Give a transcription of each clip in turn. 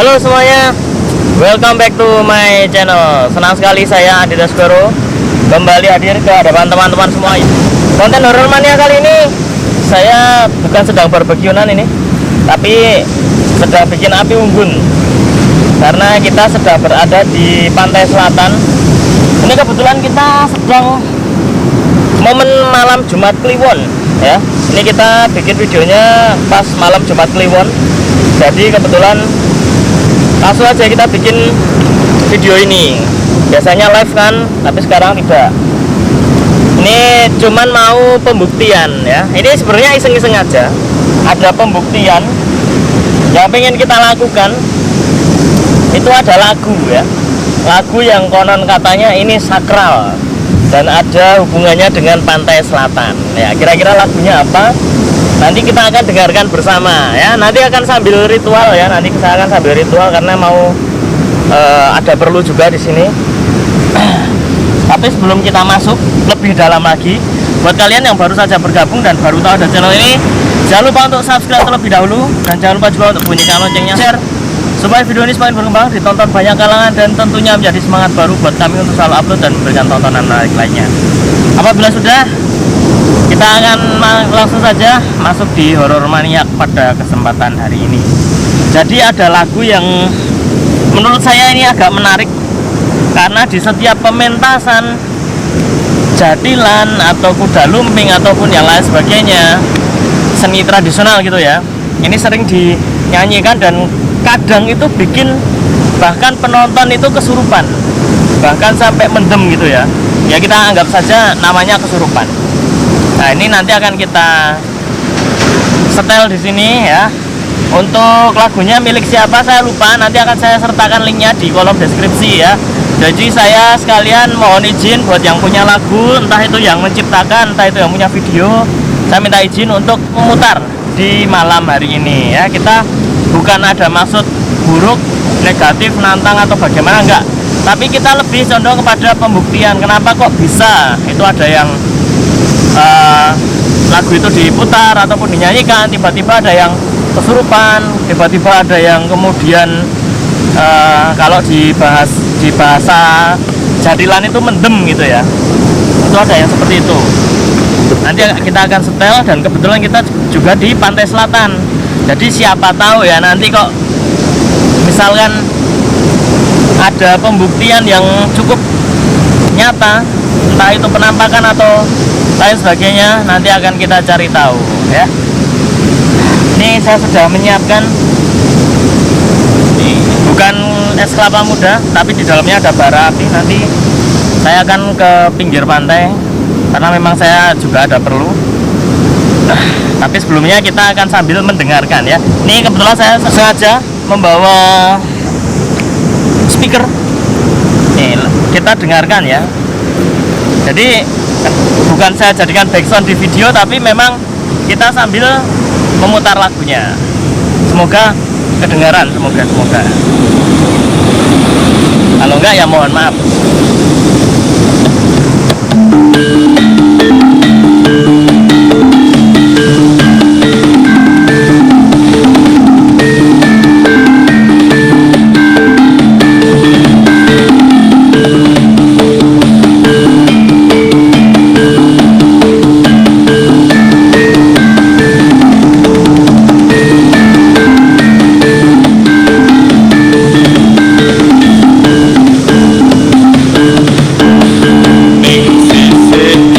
Halo semuanya, welcome back to my channel. Senang sekali saya Aditya Sugoro kembali hadir ke hadapan teman-teman semua. Konten horor mania kali ini saya bukan sedang barbekyuan ini, tapi sedang bikin api unggun. Karena kita sedang berada di pantai selatan. Ini kebetulan kita sedang momen malam Jumat Kliwon ya. Ini kita bikin videonya pas malam Jumat Kliwon. Jadi kebetulan langsung aja kita bikin video ini. Biasanya live kan, tapi sekarang tidak. Ini cuman mau pembuktian ya. Ini sebenarnya iseng-iseng aja. Ada pembuktian yang pengen kita lakukan. Itu ada lagu ya. Lagu yang konon katanya ini sakral dan ada hubungannya dengan pantai selatan. Ya, kira-kira lagunya apa? Nanti kita akan dengarkan bersama ya. Nanti akan sambil ritual ya. Nanti saya akan sambil ritual karena mau ada perlu juga di sini. Tapi sebelum kita masuk lebih dalam lagi, buat kalian yang baru saja bergabung dan baru tahu ada channel ini, jangan lupa untuk subscribe terlebih dahulu dan jangan lupa juga untuk bunyikan loncengnya, share supaya video ini semakin berkembang, ditonton banyak kalangan dan tentunya menjadi semangat baru buat kami untuk selalu upload dan memberikan tontonan menarik lainnya. Apabila sudah, kita akan langsung saja masuk di horor maniak pada kesempatan hari ini. Jadi ada lagu yang menurut saya ini agak menarik karena di setiap pementasan jadilan atau kuda lumping ataupun yang lain sebagainya, seni tradisional gitu ya, ini sering dinyanyikan dan kadang itu bikin bahkan penonton itu kesurupan, bahkan sampai mendem gitu ya. Ya kita anggap saja namanya kesurupan. Nah, ini nanti akan kita setel di sini ya. Untuk lagunya milik siapa saya lupa, nanti akan saya sertakan linknya di kolom deskripsi ya. Jadi saya sekalian mohon izin buat yang punya lagu, entah itu yang menciptakan, entah itu yang punya video, saya minta izin untuk memutar di malam hari ini ya. Kita bukan ada maksud buruk, negatif, nantang atau bagaimana, enggak. Tapi kita lebih condong kepada pembuktian. Kenapa kok bisa itu ada yang lagu itu diputar ataupun dinyanyikan, tiba-tiba ada yang kesurupan, tiba-tiba ada yang kemudian kalau di bahasa jadilan itu mendem gitu ya. Itu ada yang seperti itu. Nanti kita akan setel dan kebetulan kita juga di pantai selatan. Jadi siapa tahu ya nanti kok misalkan ada pembuktian yang cukup nyata, entah itu penampakan atau lain sebagainya, nanti akan kita cari tahu ya. Ini saya sudah menyiapkan, bukan es kelapa muda, tapi di dalamnya ada bara api. Nanti saya akan ke pinggir pantai karena memang saya juga ada perlu. Tapi sebelumnya kita akan sambil mendengarkan ya. Ini kebetulan saya sengaja membawa speaker. Nih, kita dengarkan ya. Jadi bukan saya jadikan background di video, tapi memang kita sambil memutar lagunya. Semoga kedengaran, semoga. Kalau enggak ya mohon maaf.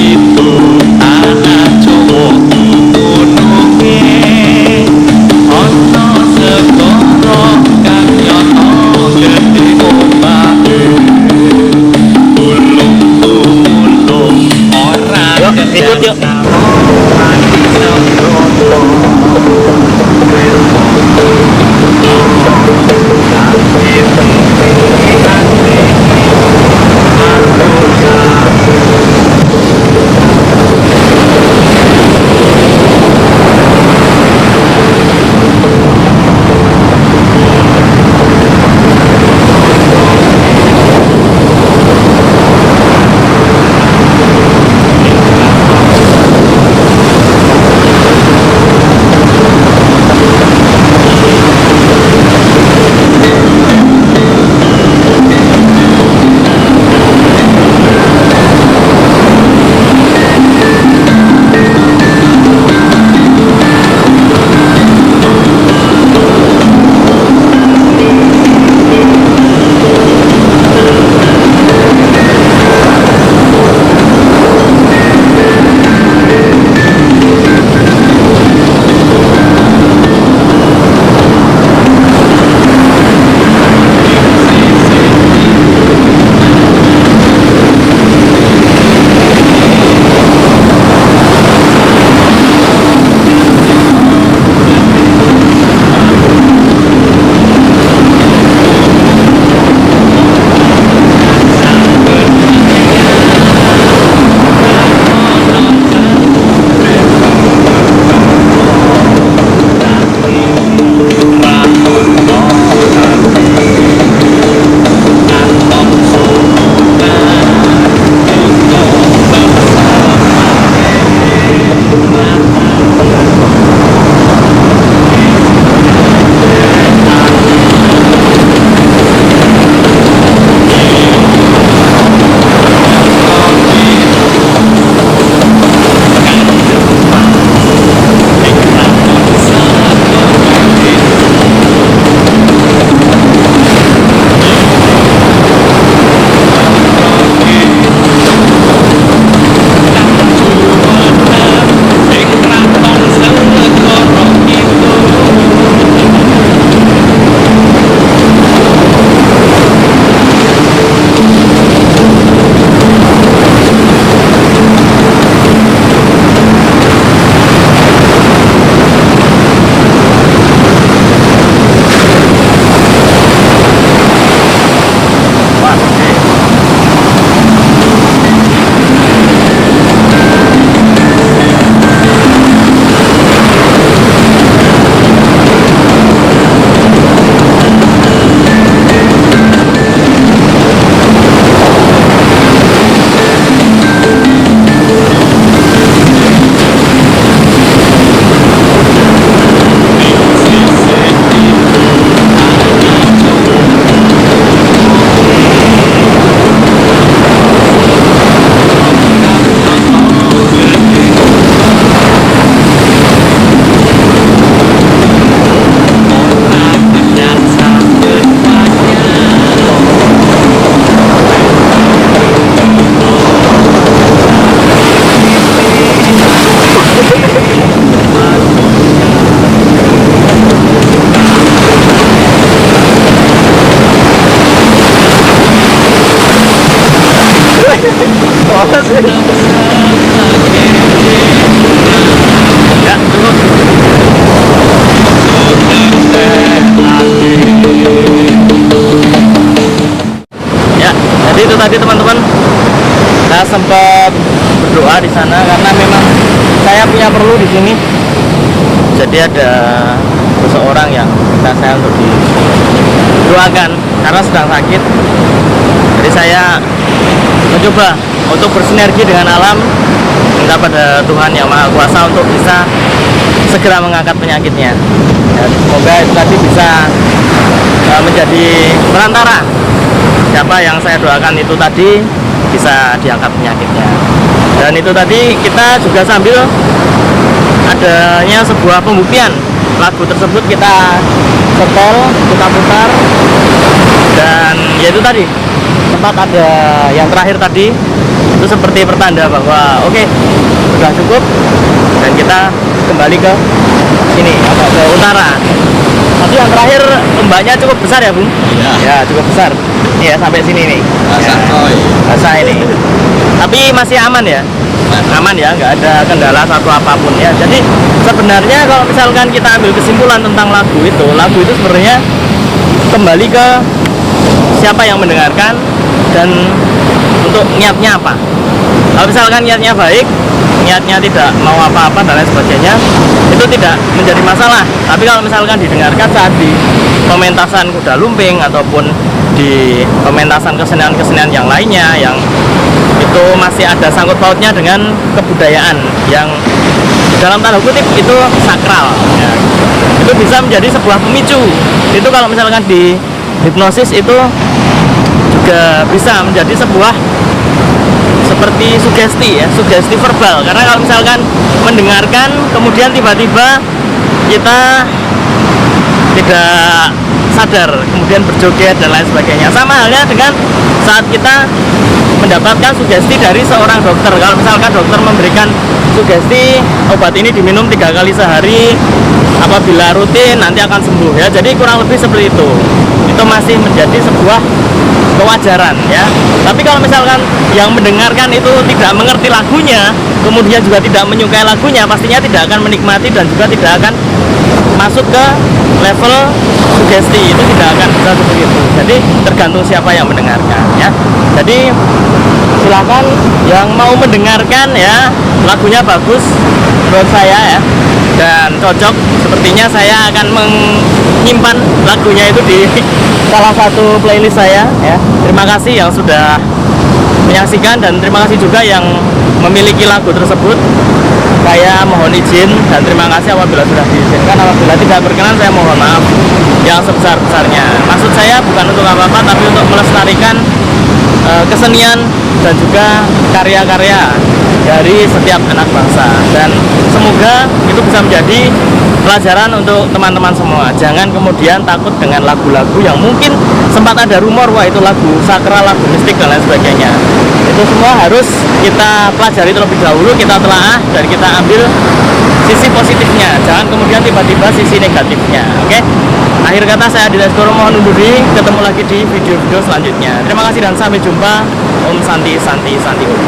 Itu itu tadi teman-teman, saya sempat berdoa di sana karena memang saya punya perlu di sini. Jadi ada seseorang yang minta saya untuk didoakan karena sedang sakit. Jadi saya mencoba untuk bersinergi dengan alam, minta pada Tuhan Yang Maha Kuasa untuk bisa segera mengangkat penyakitnya. Dan semoga itu tadi bisa menjadi perantara siapa yang saya doakan itu tadi bisa diangkat penyakitnya. Dan itu tadi kita juga sambil adanya sebuah pembuktian lagu tersebut kita setel, kita putar, dan yaitu tadi tempat ada yang terakhir tadi itu seperti pertanda bahwa oke, sudah cukup dan kita kembali ke sini atau ke utara. Tapi yang terakhir ombaknya cukup besar ya Bung? Iya. Ya cukup besar. Iya sampai sini nih. Basah, Ya, coy. basah ini. Tapi masih aman ya? Aman ya, nggak ada kendala satu apapun ya. Jadi sebenarnya kalau misalkan kita ambil kesimpulan tentang lagu itu sebenarnya kembali ke siapa yang mendengarkan dan untuk niatnya apa. Kalau misalkan niatnya baik, niatnya tidak mau apa-apa dan lain sebagainya, itu tidak menjadi masalah. Tapi kalau misalkan didengarkan saat di pementasan kuda lumping ataupun di pementasan kesenian-kesenian yang lainnya yang itu masih ada sangkut pautnya dengan kebudayaan yang dalam tanda kutip itu sakral ya, itu bisa menjadi sebuah pemicu. Itu kalau misalkan di hipnosis itu juga bisa menjadi sebuah seperti sugesti ya, sugesti verbal. Karena kalau misalkan mendengarkan kemudian tiba-tiba kita tidak sadar kemudian berjoget dan lain sebagainya, sama halnya dengan saat kita mendapatkan sugesti dari seorang dokter. Kalau misalkan dokter memberikan sugesti obat ini diminum 3 kali sehari, apabila rutin nanti akan sembuh ya, jadi kurang lebih seperti itu masih menjadi sebuah kewajaran ya. Tapi kalau misalkan yang mendengarkan itu tidak mengerti lagunya, kemudian juga tidak menyukai lagunya, pastinya tidak akan menikmati dan juga tidak akan masuk ke level sugesti, itu tidak akan bisa seperti itu. Jadi tergantung siapa yang mendengarkan ya. Jadi silakan yang mau mendengarkan ya, lagunya bagus menurut saya ya dan cocok. Sepertinya saya akan menyimpan lagunya itu di salah satu playlist saya ya. Terima kasih yang sudah menyaksikan dan terima kasih juga yang memiliki lagu tersebut. Saya mohon izin dan terima kasih apabila sudah diizinkan. Apabila tidak berkenan, saya mohon maaf yang sebesar-besarnya. Maksud saya bukan untuk apa-apa, tapi untuk melestarikan kesenian dan juga karya-karya dari setiap anak bangsa. Dan semoga itu bisa menjadi pelajaran untuk teman-teman semua. Jangan kemudian takut dengan lagu-lagu yang mungkin sempat ada rumor, wah itu lagu sakral, lagu mistik dan lain sebagainya. Itu semua harus kita pelajari terlebih dahulu, kita telaah dan kita ambil sisi positifnya. Jangan kemudian tiba-tiba sisi negatifnya. Oke? Akhir kata saya Adi Daskoro mohon undur diri. Ketemu lagi di video-video selanjutnya. Terima kasih dan sampai jumpa. Om Santi Santi Santi Om.